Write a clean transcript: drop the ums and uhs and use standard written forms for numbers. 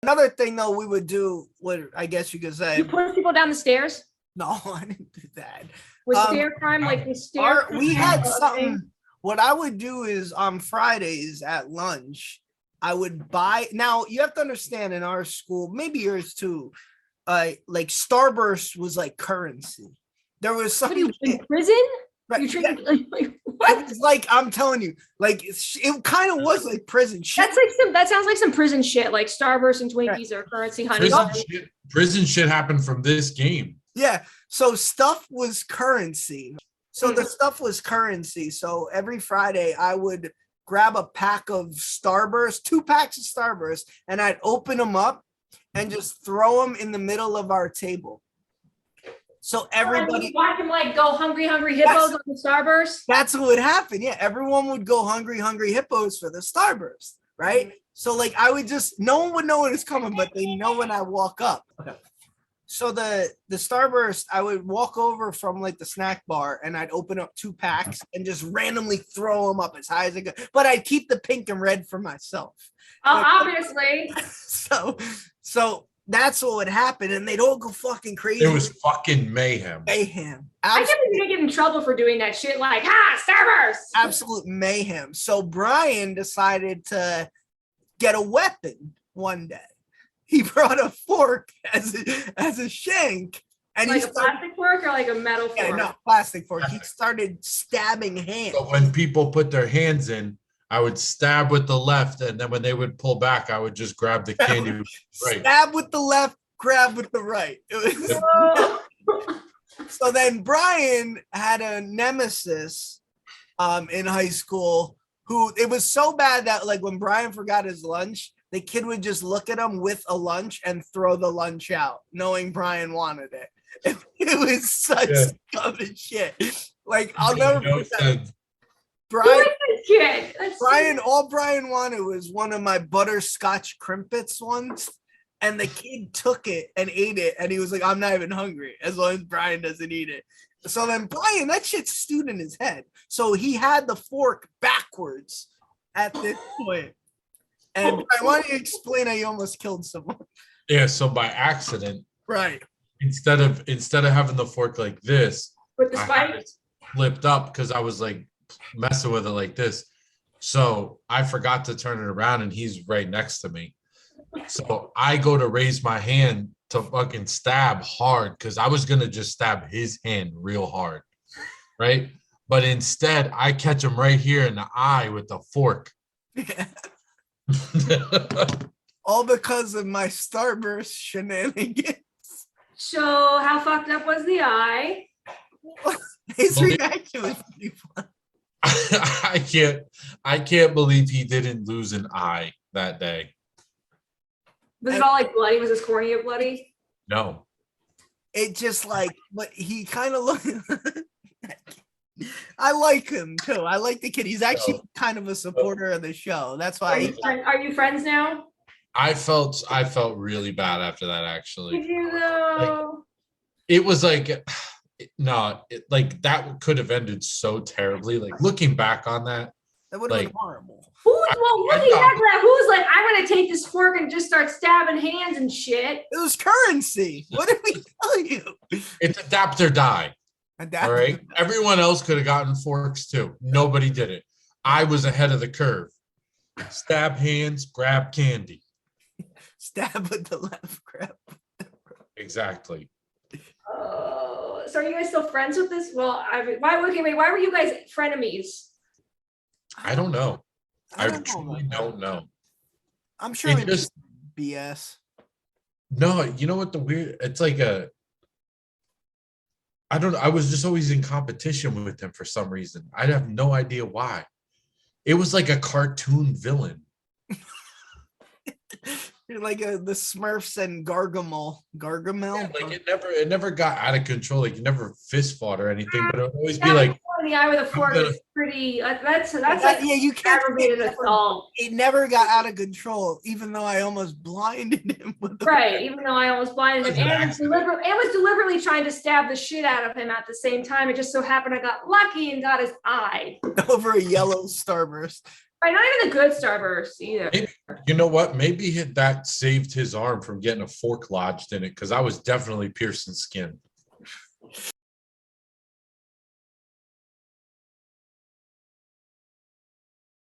Another thing though, we would do what I guess you could say. You push people down the stairs? No, I didn't do that. Was stair crime like the stair? We had something. What I would do is on Fridays at lunch, I would buy. Now you have to understand, in our school, maybe yours too, like Starburst was like currency. There was something in prison. Right. You treated like what? It was like, I'm telling you, like it kind of was like prison shit. That's like that sounds like some prison shit, like Starburst and Twinkies or currency honey. Prison shit happened from this game. Yeah. So stuff was currency. So the stuff was currency. So every Friday I would grab a pack of Starburst, 2 packs of Starburst, and I'd open them up and just throw them in the middle of our table. So everybody watch them like go hungry hippos on the Starburst. That's what would happen. Yeah, everyone would go hungry hippos for the Starburst, right? So like I would just, no one would know when it's coming, but they know when I walk up. Okay. So the Starburst, I would walk over from like the snack bar and I'd open up 2 packs and just randomly throw them up as high as I could. But I'd keep the pink and red for myself. Obviously. So that's what would happen, and they'd all go fucking crazy. It was fucking mayhem. Mayhem. I can't believe you get in trouble for doing that shit. Like, Starburst. Absolute mayhem. So Brian decided to get a weapon one day. He brought a fork as a shank, and like a plastic fork or like a metal fork. Yeah, no, plastic fork. He started stabbing hands. So when people put their hands in, I would stab with the left, and then when they would pull back, I would just grab the candy with the right. Stab with the left, grab with the right. So then Brian had a nemesis in high school who, it was so bad that like when Brian forgot his lunch, the kid would just look at him with a lunch and throw the lunch out, knowing Brian wanted it. It was such scum and shit. Like, I'll never forget. Brian, all Brian wanted was one of my butterscotch crimpets once, and the kid took it and ate it, and he was like, I'm not even hungry as long as Brian doesn't eat it. So then Brian, that shit stewed in his head. So he had the fork backwards at this point. And I want to explain how you almost killed someone. Yeah, so by accident. Right. Instead of having the fork like this, with the spike flipped up because I was like messing with it like this. So I forgot to turn it around and he's right next to me. So I go to raise my hand to fucking stab hard because I was going to just stab his hand real hard. Right. But instead I catch him right here in the eye with the fork. All because of my Starburst shenanigans. So how fucked up was the eye? His reaction was pretty fun. I can't believe he didn't lose an eye that day. Was it all like bloody? Was his cornea bloody? No. It just like, but he kind of looked. I like him too. I like the kid. He's actually kind of a supporter of the show. That's why. Are you friends now? I felt really bad after that. Actually, did you though? Like, it was like, no, like that could have ended so terribly. Like looking back on that, that would have been horrible. What do you have for that? Who's like, I'm gonna take this fork and just start stabbing hands and shit? It was currency. What did we tell you? It's adapt or die. All right. Everyone else could have gotten forks too. Nobody did it. I was ahead of the curve. Stab hands, grab candy. Stab with the left, grab. Exactly. Oh, so are you guys still friends with this? Well, why were you guys frenemies? I don't know. I truly don't know. I'm sure it's just BS. No, you know what it's like I was just always in competition with him for some reason. I have no idea why. It was like a cartoon villain. You're like the Smurfs and Gargamel. Yeah, like it never got out of control. Like you never fist fought or anything, but it would always be like the eye with a fork is pretty. That's like yeah. You can't aggravated assault. It never got out of control, even though I almost blinded him with the right. Even though I almost blinded him, and was deliberately trying to stab the shit out of him at the same time. It just so happened I got lucky and got his eye over a yellow Starburst. Right, not even the good Starburst either. Maybe, you know what? Maybe that saved his arm from getting a fork lodged in it because I was definitely piercing skin.